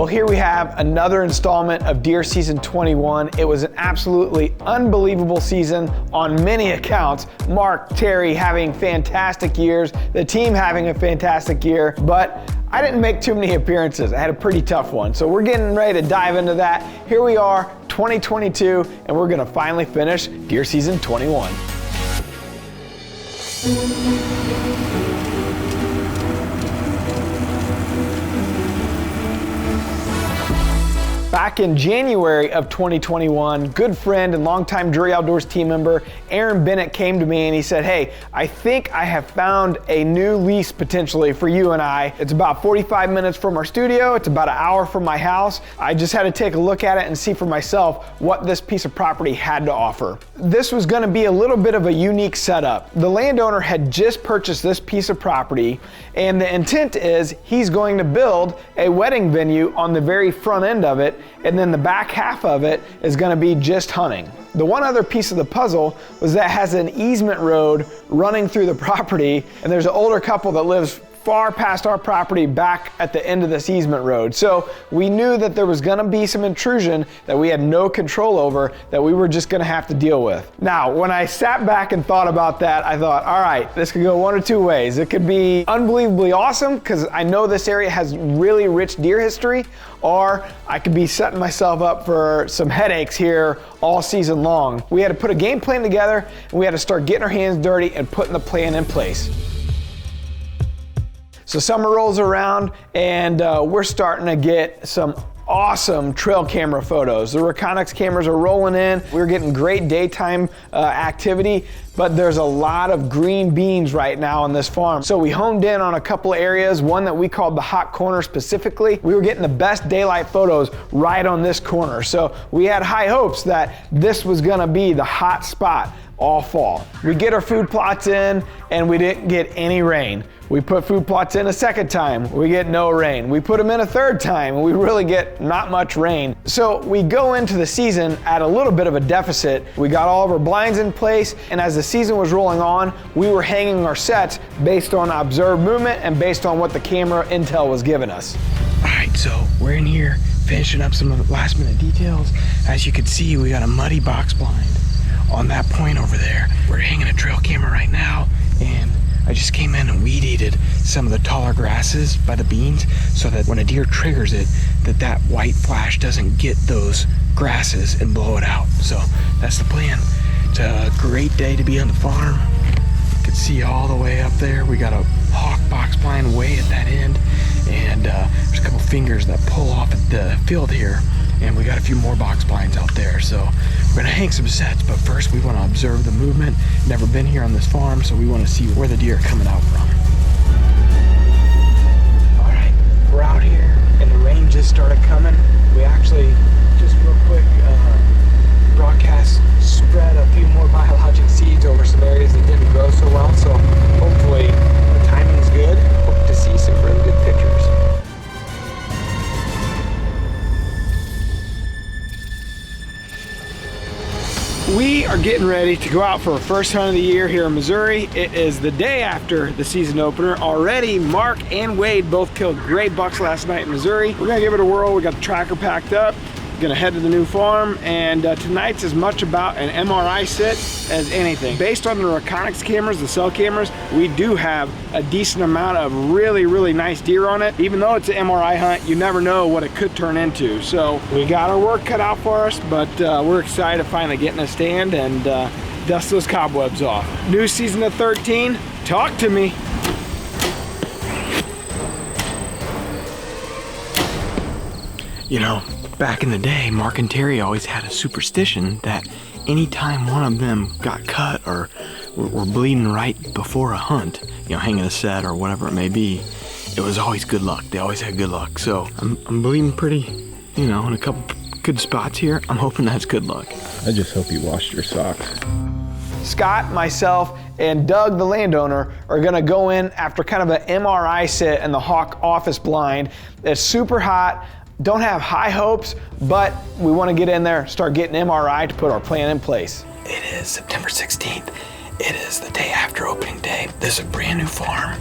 Well, here we have another installment of Deer Season 21. It was an absolutely unbelievable season on many accounts. Mark, Terry having fantastic years, the team having a fantastic year, but I didn't make too many appearances. I had a pretty tough one. So we're getting ready to dive into that. Here we are, 2022, and we're gonna finally finish Deer Season 21. Back in January of 2021, good friend and longtime Drury Outdoors team member, Aaron Bennett, came to me and he said, hey, I think I have found a new lease potentially for you and I. It's about 45 minutes from our studio. It's about an hour from my house. I just had to take a look at it and see for myself what this piece of property had to offer. This was gonna be a little bit of a unique setup. The landowner had just purchased this piece of property, and the intent is he's going to build a wedding venue on the very front end of it, and then the back half of it is gonna be just hunting. The one other piece of the puzzle was that it has an easement road running through the property, and there's an older couple that lives far past our property back at the end of this easement road. So we knew that there was gonna be some intrusion that we had no control over, that we were just gonna have to deal with. Now, when I sat back and thought about that, I thought, all right, this could go one or two ways. It could be unbelievably awesome, because I know this area has really rich deer history, or I could be setting myself up for some headaches here all season long. We had to put a game plan together, and we had to start getting our hands dirty and putting the plan in place. So summer rolls around, and we're starting to get some awesome trail camera photos. The Reconyx cameras are rolling in. We're getting great daytime activity, but there's a lot of green beans right now on this farm. So we honed in on a couple areas, one that we called the hot corner specifically. We were getting the best daylight photos right on this corner. So we had high hopes that this was gonna be the hot spot all fall. We get our food plots in, and we didn't get any rain. We put food plots in a second time, we get no rain. We put them in a third time, and we really get not much rain. So we go into the season at a little bit of a deficit. We got all of our blinds in place, and as the season was rolling on, we were hanging our sets based on observed movement and based on what the camera intel was giving us. All right, so we're in here finishing up some of the last minute details. As you can see, we got a muddy box blind on that point over there. We're hanging a trail camera right now, and I just came in and weed eated some of the taller grasses by the beans, so that when a deer triggers it, that white flash doesn't get those grasses and blow it out. So that's the plan. It's a great day to be on the farm. You can see all the way up there. We got a hawk box blind way at that end, and there's a couple fingers that pull off at the field here, and we got a few more box blinds out there. So we're gonna hang some sets, but first we wanna observe the movement. Never been here on this farm, so we wanna see where the deer are coming out from. All right, we're out here, and the rain just started coming. We actually, just real quick, broadcast spread a few more biologic seeds over some areas that didn't grow so well, so hopefully the timing's good. Hope to see some really good pictures. We are getting ready to go out for our first hunt of the year here in Missouri. It is the day after the season opener. Already, Mark and Wade both killed great bucks last night in Missouri. We're gonna give it a whirl. We got the tracker packed up. Gonna head to the new farm, and tonight's as much about an MRI sit as anything. Based on the Reconyx cameras, the cell cameras, we do have a decent amount of really, really nice deer on it. Even though it's an MRI hunt, you never know what it could turn into. So we got our work cut out for us, but we're excited to finally get in a stand and dust those cobwebs off. New season of 13, talk to me. You know, back in the day, Mark and Terry always had a superstition that anytime one of them got cut or were bleeding right before a hunt, you know, hanging a set or whatever it may be, it was always good luck. They always had good luck. So I'm bleeding pretty, you know, in a couple good spots here. I'm hoping that's good luck. I just hope you washed your socks. Scott, myself, and Doug, the landowner, are gonna go in after kind of an MRI sit in the Hawk office blind. It's super hot. Don't have high hopes, but we want to get in there, start getting MRI to put our plan in place. It is September 16th. It is the day after opening day. This is a brand new farm.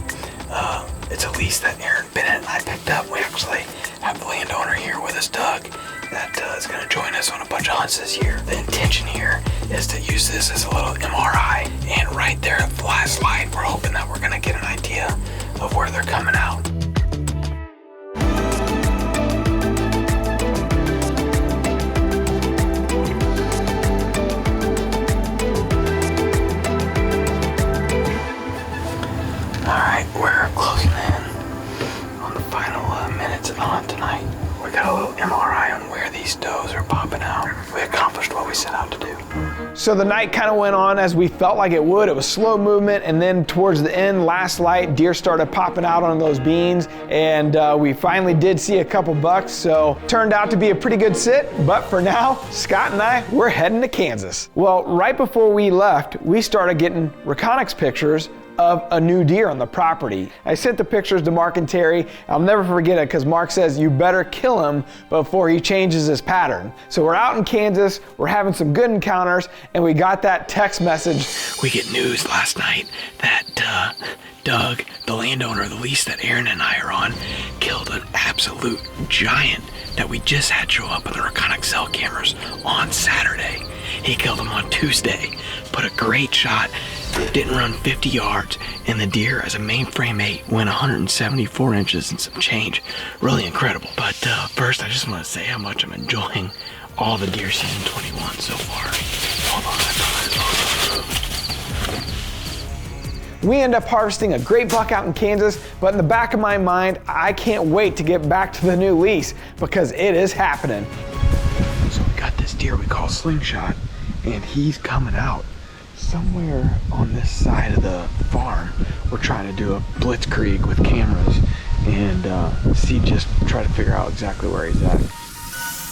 It's a lease that Aaron Bennett and I picked up. We actually have the landowner here this Doug that is going to join us on a bunch of hunts this year. The intention here is to use this as a little MRI, and right there at the last light, we're hoping that we're going to get an idea of where they're coming out. Alright, we're closing in on the final minutes of the hunt tonight. We got a little MRI on where these does are popping out. We accomplished what we set out to do. So the night kind of went on as we felt like it would. It was slow movement, and then towards the end, last light, deer started popping out on those beans, and we finally did see a couple bucks, so turned out to be a pretty good sit. But for now, Scott and I, we're heading to Kansas. Well, right before we left, we started getting reconnaissance pictures of a new deer on the property. I sent the pictures to Mark and Terry. I'll never forget it because Mark says you better kill him before he changes his pattern. So we're out in Kansas, we're having some good encounters, and we got that text message. We get news last night that Doug, the landowner of the lease that Aaron and I are on, killed an absolute giant that we just had show up with the reconnaissance cell cameras on Saturday. He killed him on Tuesday, put a great shot, didn't run 50 yards, and the deer as a mainframe 8 went 174 inches and some change. Really incredible. But first I just want to say how much I'm enjoying all the deer season 21 so far. We end up harvesting a great buck out in Kansas, but in the back of my mind, I can't wait to get back to the new lease because it is happening. So we got this deer we call Slingshot, and he's coming out somewhere on this side of the farm. We're trying to do a blitzkrieg with cameras and try to figure out exactly where he's at.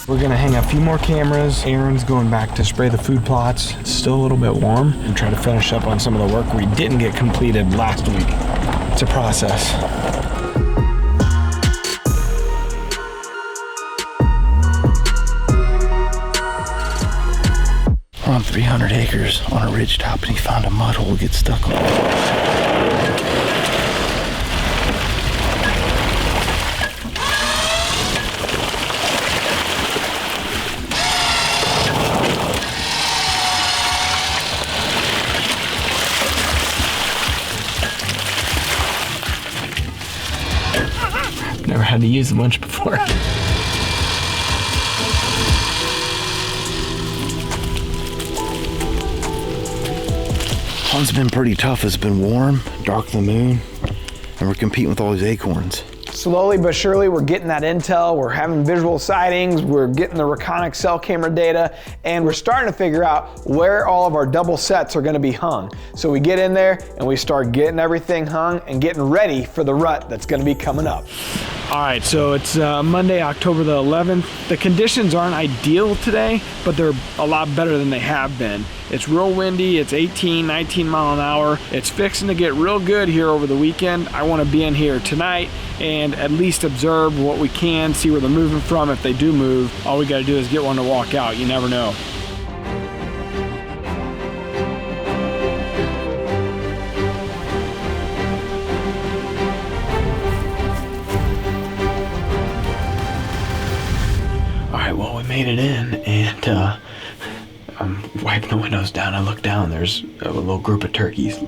We're gonna hang a few more cameras. Aaron's going back to spray the food plots. It's still a little bit warm, and try to finish up on some of the work we didn't get completed last week. It's a process. We're on 300 acres on a ridge top, and he found a mud hole to get stuck on. Never had to use a bunch before. Hunt's been pretty tough. It's been warm, dark of the moon, and we're competing with all these acorns. Slowly but surely, we're getting that intel, we're having visual sightings, we're getting the reconnaissance cell camera data, and we're starting to figure out where all of our double sets are gonna be hung. So we get in there and we start getting everything hung and getting ready for the rut that's gonna be coming up. All right, so it's Monday, October the 11th. The conditions aren't ideal today, but they're a lot better than they have been. It's real windy, it's 18, 19 mile an hour. It's fixing to get real good here over the weekend. I wanna be in here tonight and at least observe what we can, see where they're moving from. If they do move, all we gotta do is get one to walk out. You never know. Well, we made it in, and I'm wiping the windows down. I look down, there's a little group of turkeys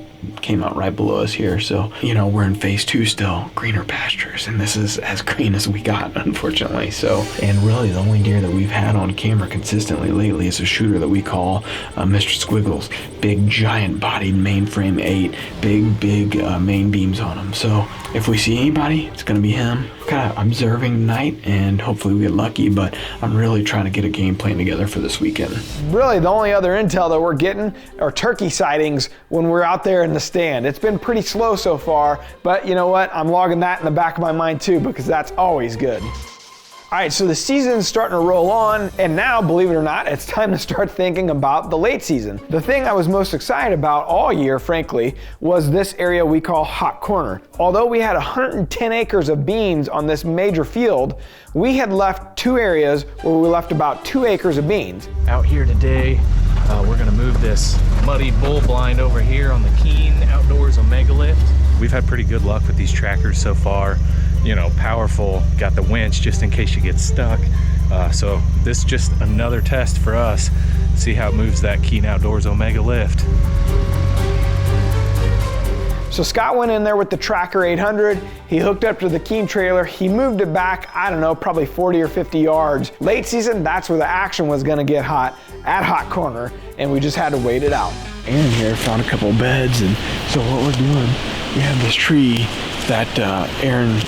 came out right below us here. So, you know, we're in phase 2 still, greener pastures, and this is as green as we got, unfortunately. So, and really the only deer that we've had on camera consistently lately is a shooter that we call Mr. Squiggles. Big, giant bodied mainframe 8, big main beams on him. So if we see anybody, it's gonna be him. Kind of observing tonight, and hopefully we get lucky, but I'm really trying to get a game plan together for this weekend. Really, the only other intel that we're getting are turkey sightings when we're out there in the stand. It's been pretty slow so far, but you know what? I'm logging that in the back of my mind too, because that's always good. All right, so the season's starting to roll on, and now, believe it or not, it's time to start thinking about the late season. The thing I was most excited about all year, frankly, was this area we call Hot Corner. Although we had 110 acres of beans on this major field, we had left 2 areas where we left about 2 acres of beans. Out here today, we're gonna move this muddy bull blind over here on the Keen Outdoors Omega Lift. We've had pretty good luck with these trackers so far. you know, powerful. Got the winch just in case you get stuck. So this is just another test for us. See how it moves that Keen Outdoors Omega lift. So Scott went in there with the Tracker 800. He hooked up to the Keen trailer. He moved it back, I don't know, probably 40 or 50 yards. Late season, that's where the action was gonna get hot, at Hot Corner, and we just had to wait it out. Aaron here found a couple beds, and so what we're doing, we have this tree that Aaron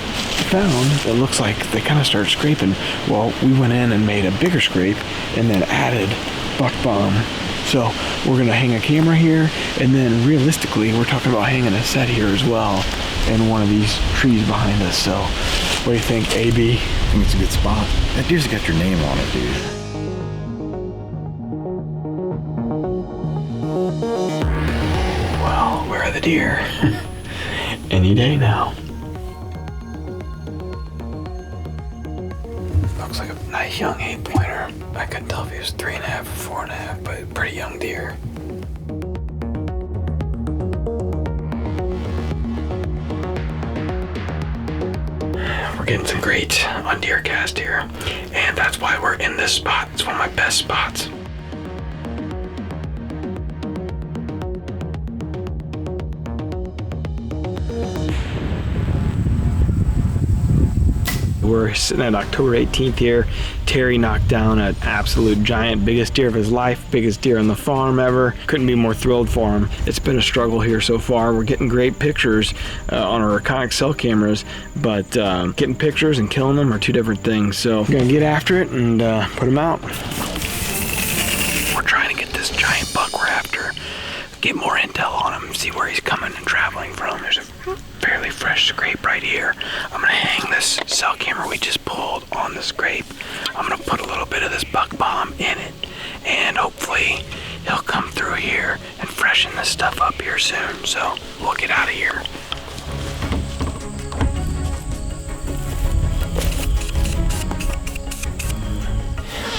found that looks like they kind of started scraping. Well, we went in and made a bigger scrape and then added buck bomb. So we're gonna hang a camera here, and then realistically, we're talking about hanging a set here as well in one of these trees behind us. So what do you think, AB? I think it's a good spot. That deer's got your name on it, dude. Well, where are the deer? Any day now. Looks like a nice young 8-pointer. I couldn't tell if he was 3.5 or 4.5, but pretty young deer. We're getting some great on DeerCast here, and that's why we're in this spot. It's one of my best spots. We're sitting at October 18th here. Terry knocked down an absolute giant, biggest deer of his life, biggest deer on the farm ever. Couldn't be more thrilled for him. It's been a struggle here so far. We're getting great pictures on our iconic cell cameras, but getting pictures and killing them are two different things. So we're gonna get after it and put them out. We're trying to get this giant buck we're after, get more intel on him, see where he's coming and traveling from. There's a fairly fresh scrape right here. I'm gonna hang this cell camera we just pulled on the scrape. I'm gonna put a little bit of this buck bomb in it, and hopefully he'll come through here and freshen this stuff up here soon. So we'll get out of here.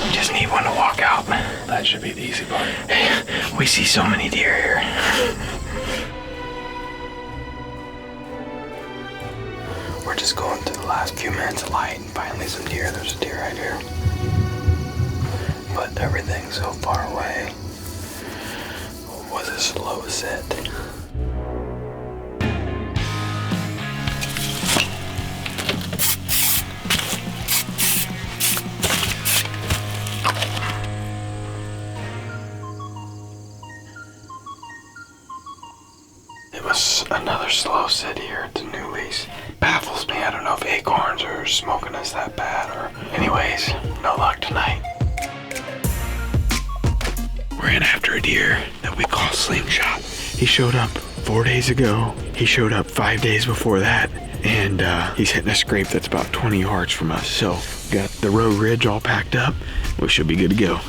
We just need one to walk out. That should be the easy part. Hey, we see so many deer here. We're just going through the last few minutes of light and finally some deer. There's a deer right here. But everything so far away was a slow sit. It was another slow sit here at the new lease. Baffles me. I don't know if acorns are smoking us that bad, or anyways, no luck tonight. We're in after a deer that we call Slingshot. He showed up 4 days ago. He showed up 5 days before that, and he's hitting a scrape that's about 20 yards from us. So got the road ridge all packed up. We should be good to go.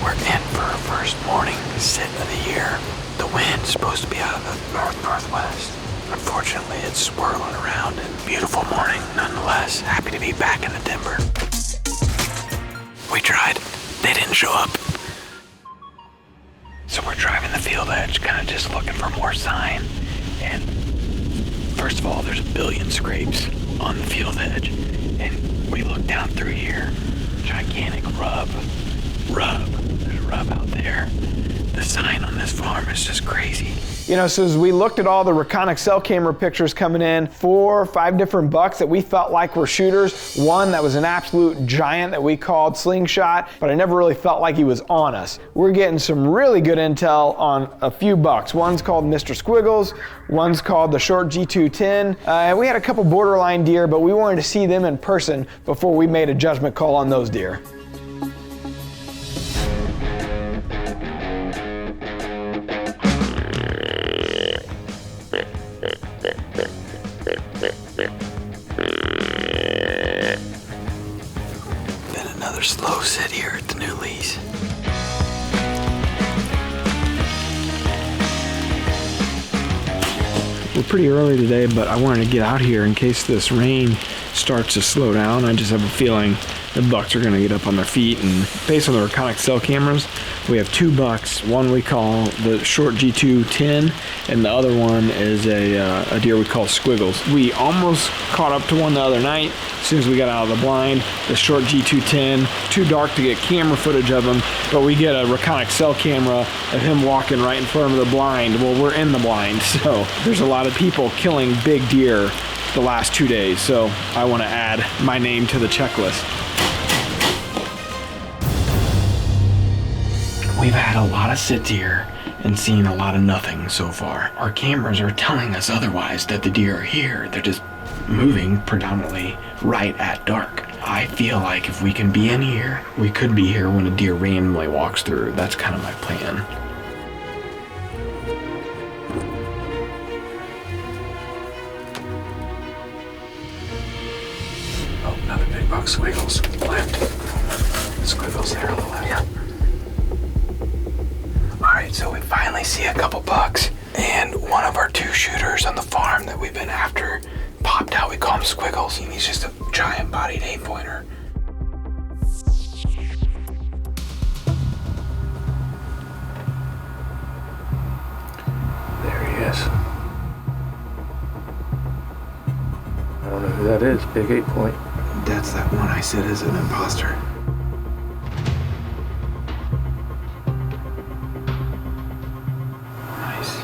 We're in for our first morning sit of the year. The wind's supposed to be out of the north-northwest. Unfortunately, it's swirling around, and beautiful morning nonetheless. Happy to be back in the timber. We tried. They didn't show up. So we're driving the field edge, kind of just looking for more sign. And first of all, there's a billion scrapes on the field edge. And we look down through here. Gigantic rub. There's a rub out there. The sign on this farm is just crazy. You know, so as we looked at all the Reconic cell camera pictures coming in, 4 or 5 different bucks that we felt like were shooters. One that was an absolute giant that we called Slingshot, but I never really felt like he was on us. We're getting some really good intel on a few bucks. One's called Mr. Squiggles, one's called the Short G210. We had a couple borderline deer, but we wanted to see them in person before we made a judgment call on those deer. Been another slow sit here at the new lease. We're pretty early today, but I wanted to get out here in case this rain starts to slow down. I just have a feeling the bucks are gonna get up on their feet, and based on the Reconic cell cameras, We have 2 bucks. One we call the short G210, and the other one is a deer we call Squiggles. We almost caught up to one the other night as soon as we got out of the blind. The short G210, too dark to get camera footage of him, but we get a Recon XL camera of him walking right in front of the blind. Well, we're in the blind, so there's a lot of people killing big deer the last 2 days, so I want to add my name to the checklist. We've had a lot of sits here and seen a lot of nothing so far. Our cameras are telling us otherwise, that the deer are here. They're just moving predominantly right at dark. I feel like if we can be in here, we could be here when a deer randomly walks through. That's kind of my plan. Oh, another big buck. Squiggles. Left. Squiggles there on the left. Yeah. Alright, so we finally see a couple bucks, and one of our 2 shooters on the farm that we've been after popped out. We call him Squiggles, and he's just a giant bodied 8-pointer. There he is. I don't know who that is. Big 8-point. That's that one I said is an imposter. Nice.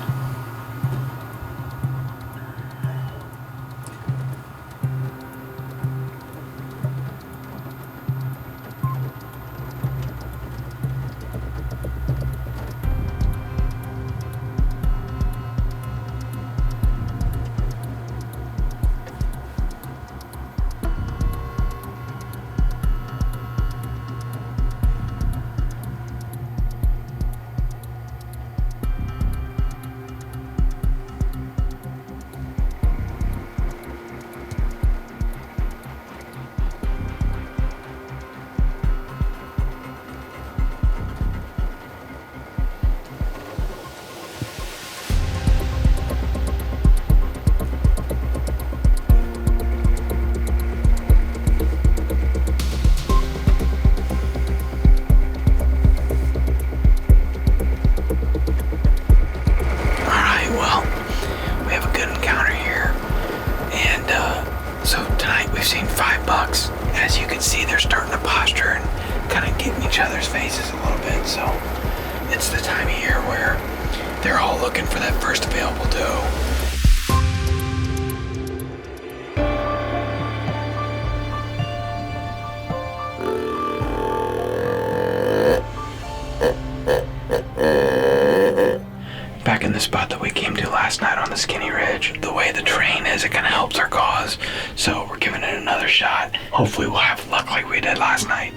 They're all looking for that first available doe. Back in the spot that we came to last night on the Skinny Ridge, the way the terrain is, it kind of helps our cause. So we're giving it another shot. Hopefully we'll have luck like we did last night.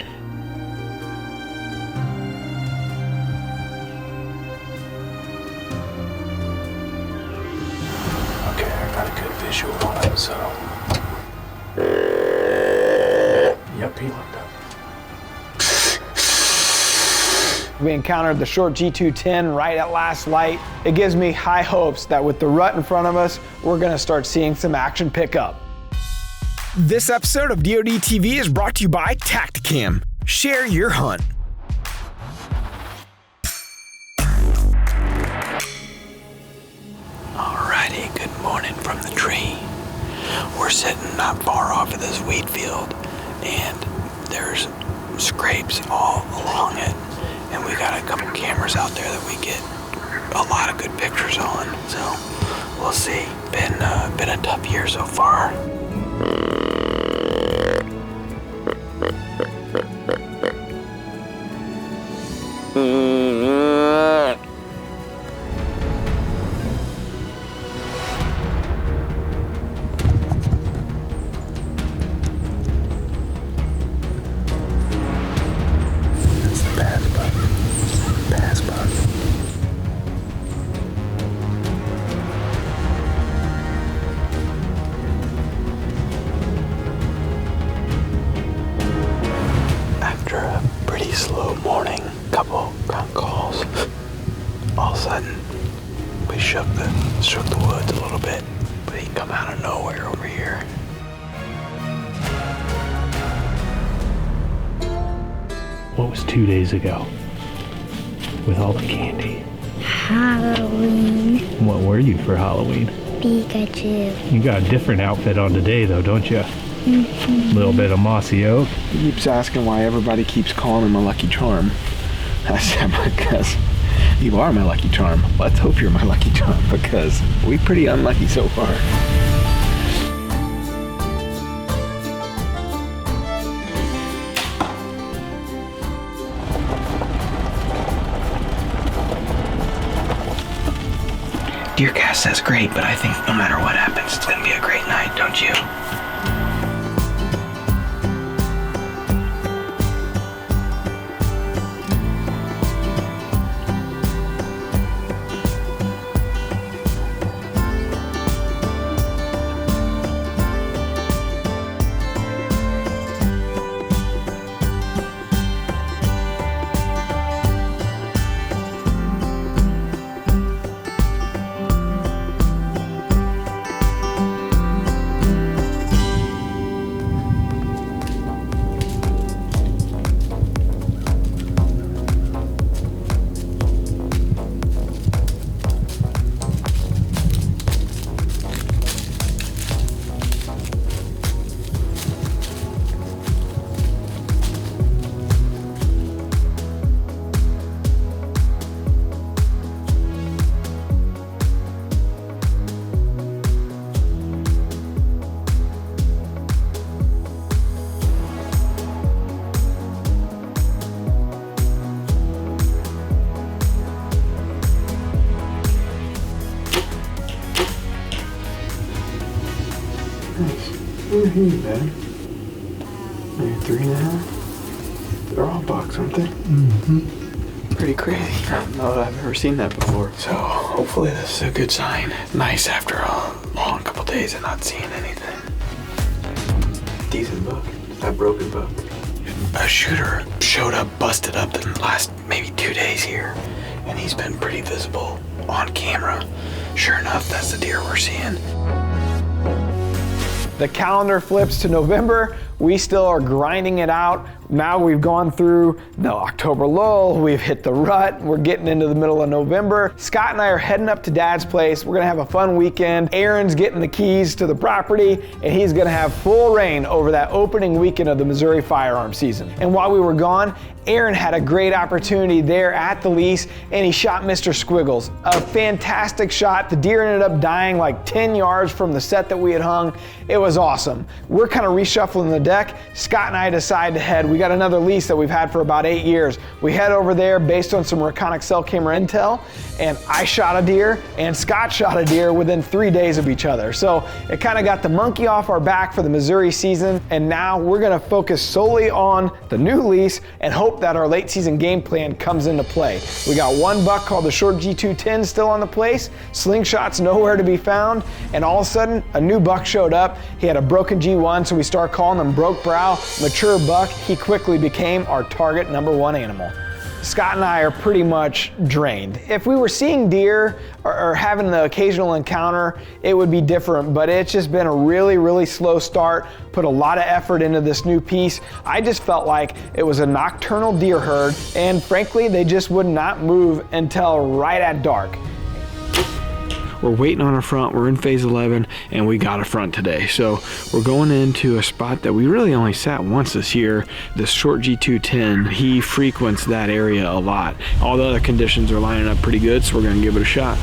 Okay, I got a good visual on it, so. Yep, he looked up. We encountered the short G210 right at last light. It gives me high hopes that with the rut in front of us, we're gonna start seeing some action pick up. This episode of DoD TV is brought to you by Tacticam. Share your hunt. Alrighty, good morning from the tree. We're sitting not far off of this wheat field, and there's scrapes all along it. And we got a couple cameras out there that we get a lot of good pictures on. So we'll see. Been a tough year so far. After a pretty slow morning, couple ground calls, all of a sudden we shook the woods a little bit, but he come out of nowhere over here. What was 2 days ago? with all the candy? Halloween. What were you for Halloween? Pikachu. You got a different outfit on today though, don't you? Mm-hmm. Little bit of mossy oak. He keeps asking why everybody keeps calling him a lucky charm. I said, because you are my lucky charm. Let's hope you're my lucky charm, because we pretty unlucky so far. DeerCast says great, but I think no matter what happens, it's gonna be a great night, don't you? What are you, man? Maybe 3.5? They're all bucks, aren't they? Mm-hmm. Pretty crazy. I don't know that I've ever seen that before. So hopefully this is a good sign. Nice after a long couple days of not seeing anything. Decent buck. That broken buck. A shooter showed up, busted up in the last maybe 2 days here, and he's been pretty visible on camera. Sure enough, that's the deer we're seeing. The calendar flips to November. We still are grinding it out. Now we've gone through the October lull, we've hit the rut, we're getting into the middle of November. Scott and I are heading up to Dad's place. We're gonna have a fun weekend. Aaron's getting the keys to the property, and he's gonna have full reign over that opening weekend of the Missouri firearm season. And while we were gone, Aaron had a great opportunity there at the lease, and he shot Mr. Squiggles. A fantastic shot. The deer ended up dying like 10 yards from the set that we had hung. It was awesome. We're kind of reshuffling the deck. Scott and I decided to head. We got another lease that we've had for about 8 years. We head over there based on some Reconic cell camera intel, and I shot a deer, and Scott shot a deer within 3 days of each other. So it kind of got the monkey off our back for the Missouri season, and now we're gonna focus solely on the new lease and hope that our late season game plan comes into play. We got one buck called the short G210 still on the place, slingshot's nowhere to be found, and all of a sudden a new buck showed up. He had a broken G1, so we start calling him broke brow, mature buck. He quickly became our target #1 animal. Scott and I are pretty much drained. If we were seeing deer or having the occasional encounter, it would be different, but it's just been a really, really slow start. Put a lot of effort into this new piece. I just felt like it was a nocturnal deer herd, and frankly, they just would not move until right at dark. We're waiting on a front, we're in phase 11, and we got a front today. So we're going into a spot that we really only sat once this year, this short G210. He frequents that area a lot. All the other conditions are lining up pretty good, so we're gonna give it a shot.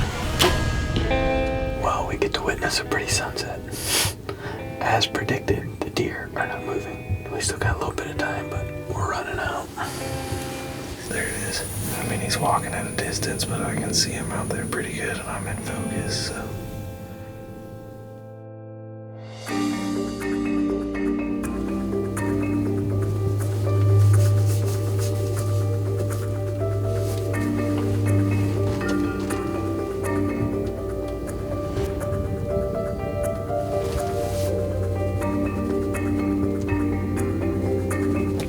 Well, we get to witness a pretty sunset. As predicted, the deer are not moving. We still got a little bit of time, but we're running out. There it is. I mean, he's walking at a distance, but I can see him out there pretty good, and I'm in focus, so.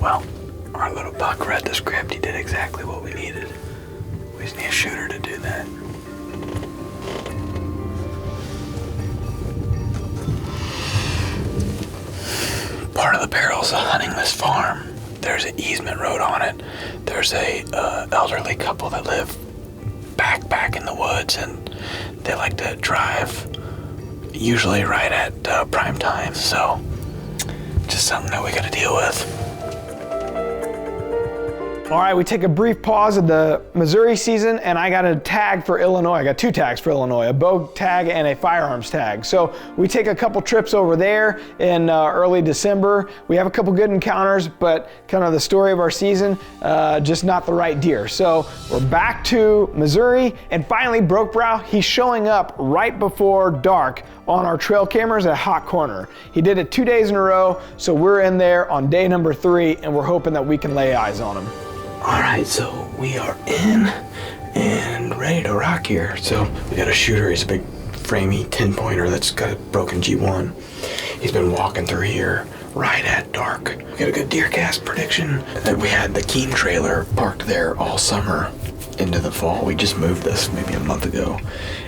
Well, our little buck read the script. He did exactly what we needed. We just need a shooter to do that. Part of the perils of hunting this farm there's an easement road on it. There's a elderly couple that live back in the woods, and they like to drive usually right at prime time. So just something that we got to deal with. All right, we take a brief pause of the Missouri season, and I got a tag for Illinois. I got 2 tags for Illinois, a bow tag and a firearms tag. So we take a couple trips over there in early December. We have a couple good encounters, but kind of the story of our season, just not the right deer. So we're back to Missouri, and finally Broke Brow, he's showing up right before dark on our trail cameras at Hot Corner. He did it 2 days in a row, so we're in there on day number 3, and we're hoping that we can lay eyes on him. All right, so we are in and ready to rock here. So we got a shooter. He's a big framey 10-pointer that's got a broken G1. He's been walking through here right at dark. We got a good DeerCast prediction. That we had the Keen trailer parked there all summer into the fall. We just moved this maybe a month ago,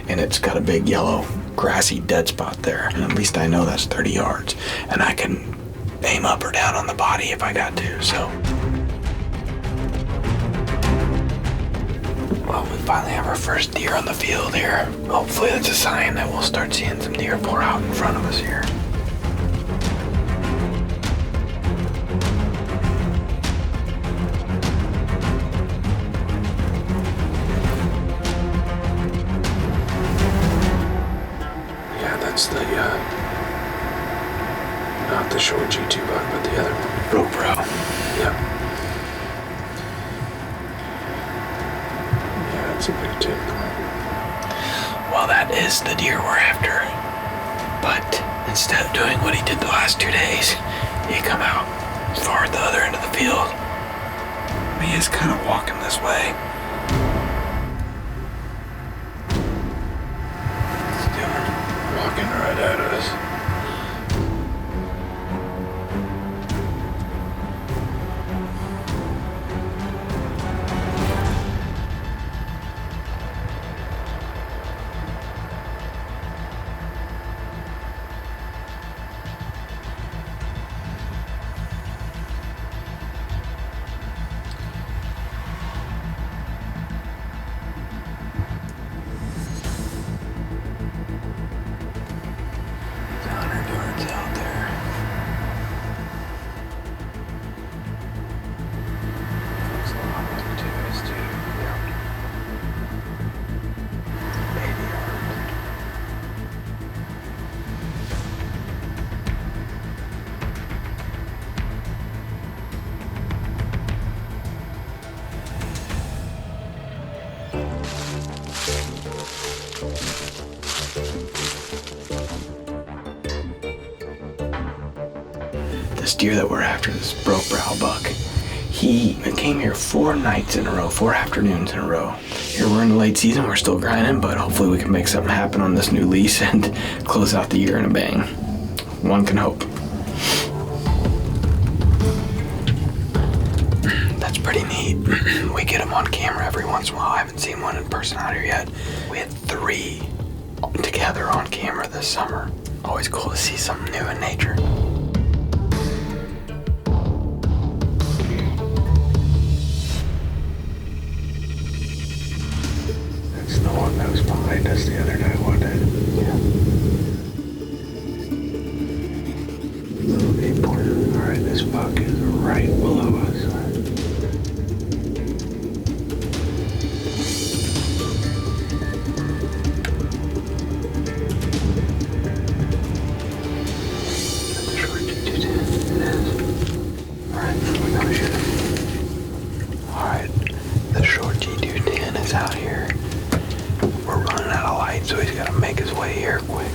and it's got a big yellow grassy dead spot there. And at least I know that's 30 yards, and I can aim up or down on the body if I got to. So. Well, we finally have our first deer on the field here. Hopefully that's a sign that we'll start seeing some deer pour out in front of us here. Yeah, that's the, not the short G2 buck, but the other one. Broke Brow. Yeah. It's a big 10-point. Well, that is the deer we're after. But instead of doing what he did the last 2 days, he come out far at the other end of the field. He is kind of walking this way. What's he doing? Walking right at us. This deer that we're after, this Broke Brow buck, he came here 4 nights in a row, 4 afternoons in a row. Here we're in the late season, we're still grinding, but hopefully we can make something happen on this new lease and close out the year in a bang. One can hope. That's pretty neat. We get them on camera every once in a while. I haven't seen one in person out here yet. We had 3 together on camera this summer. Always cool to see something new in nature. That's the one that was behind us the other night, wasn't it? Yeah. Little 8-pointer. All right, this buck is right below us. Out here. We're running out of light, so he's got to make his way here quick.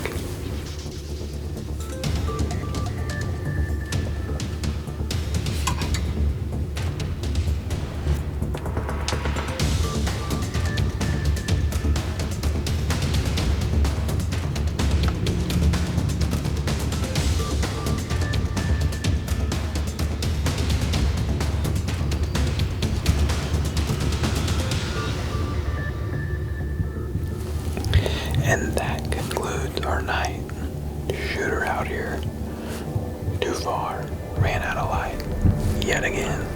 And that concludes our night. Shooter out here. Too far. Ran out of light. yet again.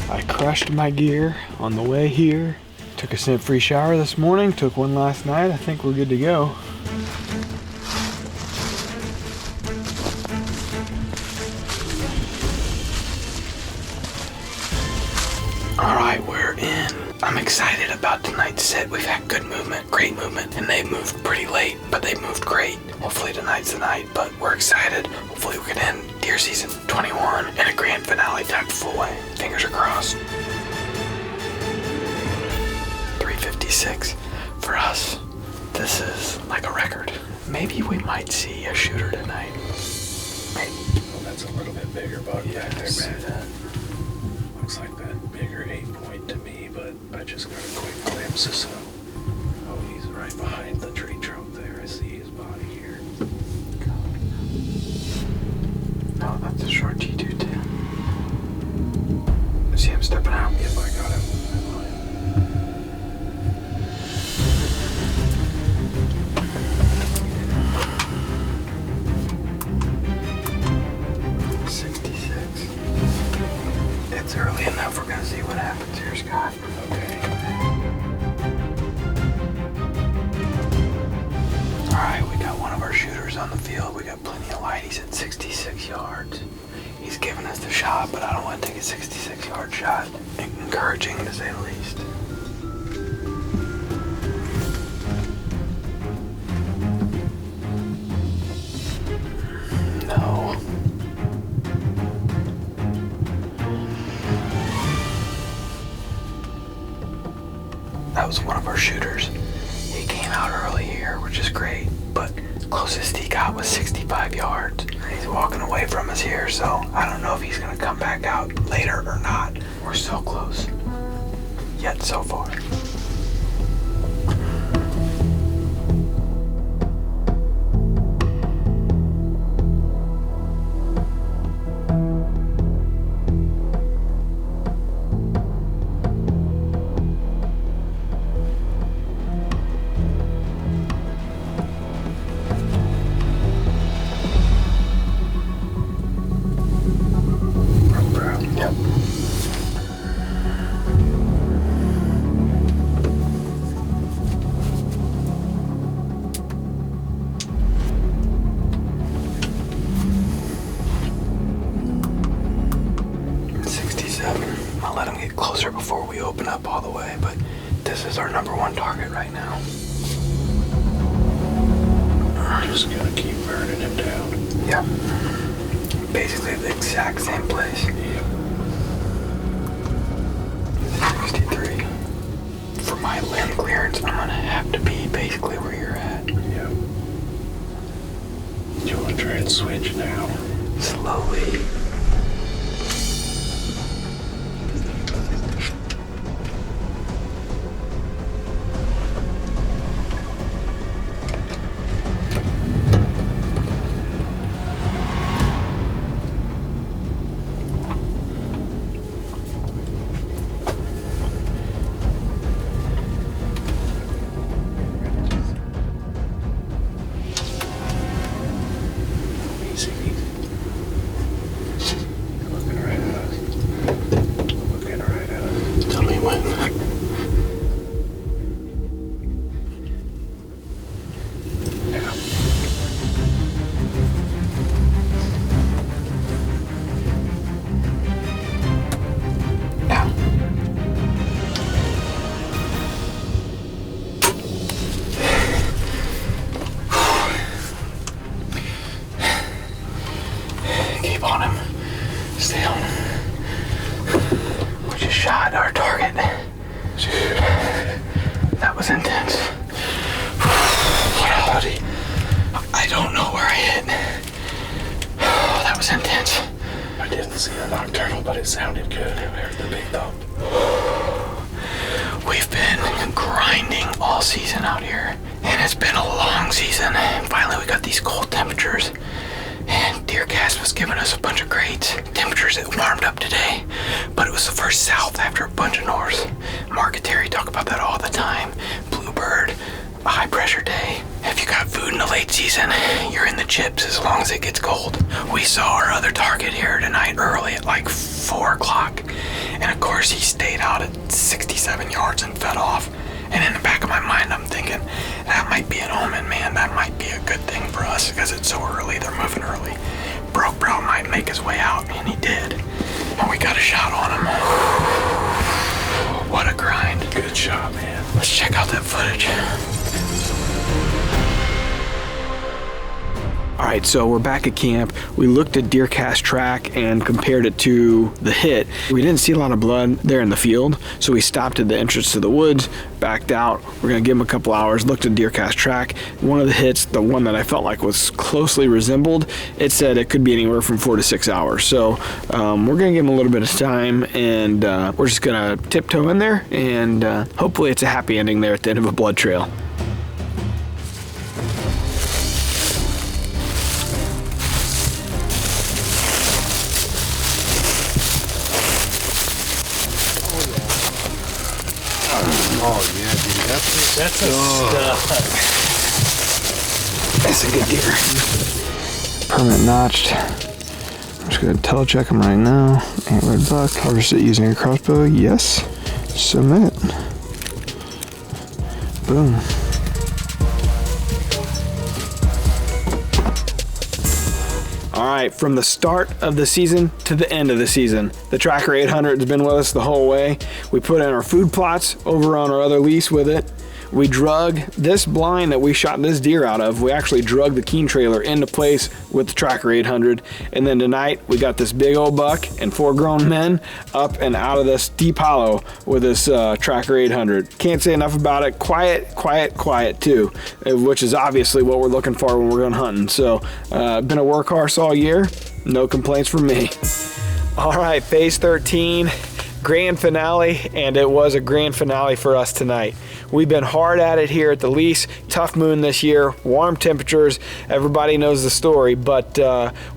I crushed my gear on the way here. Took a scent-free shower this morning, took one last night. I think we're good to go. All right, we're in. I'm excited about tonight's set. We've had good movement, great movement, and they moved pretty late, but they moved great. Hopefully tonight's the night, but we're excited. Hopefully we can end deer season 21 in a grand finale type full way. Fingers are crossed. 356 for us. This is like a record. Maybe we might see a shooter tonight. Maybe. Well, that's a little bit bigger buck back there, man. Looks like that bigger 8-point to me, but I just got a quick glimpse of some. Oh, he's right behind the tree trunk there. I see his body here. No, that's a short G2 too. I see him stepping out. Yep, I got him. 66. It's early enough. We're gonna see what happens here, Scott. Okay. All right, we got one of our shooters on the field. We got plenty of light. He's at 66 yards. He's giving us the shot, but I don't want to take a 66-yard shot. Encouraging, to say the least. No. That was one of our shooters. He came out early here, which is great, but closest he got was 65 yards. He's walking away from us here, so I don't know if he's gonna come back out later or not. We're so close, yet so far. Yep. I'll let him get closer before we open up all the way, but this is our #1 target right now. Just gonna keep burning him down. Yep. Basically the exact same place. Yep. 63. For my limb clearance, I'm gonna have to be basically where you're at. Yep. Do you want to try and switch now? Slowly. was intense. Yeah, buddy. I don't know where I hit. Oh, that was intense. I didn't see a nocturnal, but it sounded good. I heard the big thump. We've been grinding all season out here, and it's been a long season. Finally, we got these cold temperatures, and DeerCast was giving us a bunch of great temperatures. It warmed up today, but it was the first south after a bunch of north. Mark and Terry talk about that all the time. Bluebird, a high pressure day. If you got food in the late season, you're in the chips as long as it gets cold. We saw our other target here tonight early at like 4 o'clock. And of course he stayed out at 67 yards and fed off. And in the back of my mind, I'm thinking, that might be an omen, man. That might be a good thing for us because it's so early. They're moving early. Broke Brow might make his way out, and he did. And we got a shot on him. What a grind. Good shot, man. Let's check out that footage. All right, so we're back at camp. We looked at DeerCast track and compared it to the hit. We didn't see a lot of blood there in the field, so we stopped at the entrance to the woods, backed out. We're gonna give him a couple hours, looked at DeerCast track. One of the hits, the one that I felt like was closely resembled, it said it could be anywhere from 4 to 6 hours. So we're gonna give him a little bit of time, and we're just gonna tiptoe in there, and hopefully it's a happy ending there at the end of a blood trail. Oh, yeah, dude. That's a stud. That's a good deer. Permanent notched. I'm just gonna telecheck him right now. Antlered buck. Harvest it using a crossbow. Yes. Submit. Boom. All right, from the start of the season to the end of the season, the Tracker 800 has been with us the whole way. We put in our food plots over on our other lease with it. We drug this blind that we shot this deer out of. We actually drug the Keen trailer into place with the Tracker 800. And then tonight we got this big old buck and 4 grown men up and out of this deep hollow with this Tracker 800. Can't say enough about it. Quiet, quiet, quiet too, which is obviously what we're looking for when we're going hunting. So been a workhorse all year. No complaints from me. All right, phase 13. Grand finale, and it was a grand finale for us tonight. We've been hard at it here at the lease. Tough moon this year, warm temperatures. Everybody knows the story, but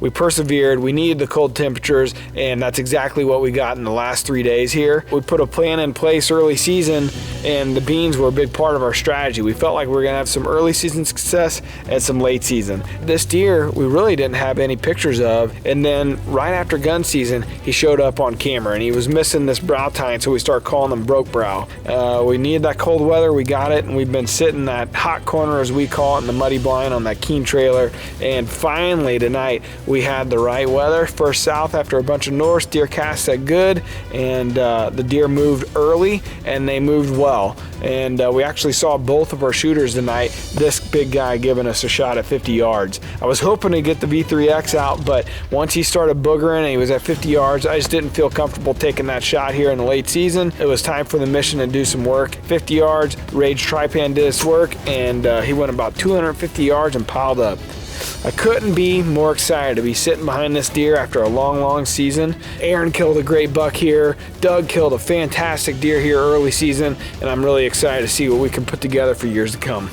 we persevered. We needed the cold temperatures, and that's exactly what we got in the last 3 days here. We put a plan in place early season, and the beans were a big part of our strategy. We felt like we were gonna have some early season success and some late season. This deer, we really didn't have any pictures of, and then right after gun season, he showed up on camera, and he was missing this brow tine, so we started calling him Broke Brow. We needed that cold weather, we got it, and we've been sitting that hot corner, as we call it, in the muddy blind on that Keen trailer, and finally tonight we had the right weather. First south after a bunch of north. DeerCast said good, and the deer moved early, and they moved well. And we actually saw both of our shooters tonight, this big guy giving us a shot at 50 yards. I was hoping to get the V3X out, but once he started boogering and he was at 50 yards, I just didn't feel comfortable taking that shot here in the late season. It was time for the mission to do some work. 50 yards, Rage Trypan did his work, and he went about 250 yards and piled up. I couldn't be more excited to be sitting behind this deer after a long, long season. Aaron killed a great buck here. Doug killed a fantastic deer here early season, and I'm really excited to see what we can put together for years to come.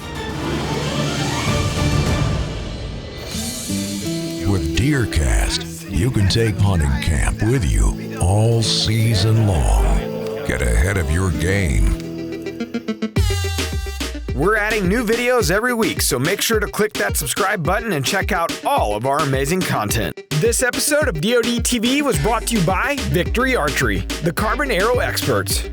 With DeerCast, you can take hunting camp with you all season long. Get ahead of your game. We're adding new videos every week, so make sure to click that subscribe button and check out all of our amazing content. This episode of DoD TV was brought to you by Victory Archery, the Carbon Arrow experts.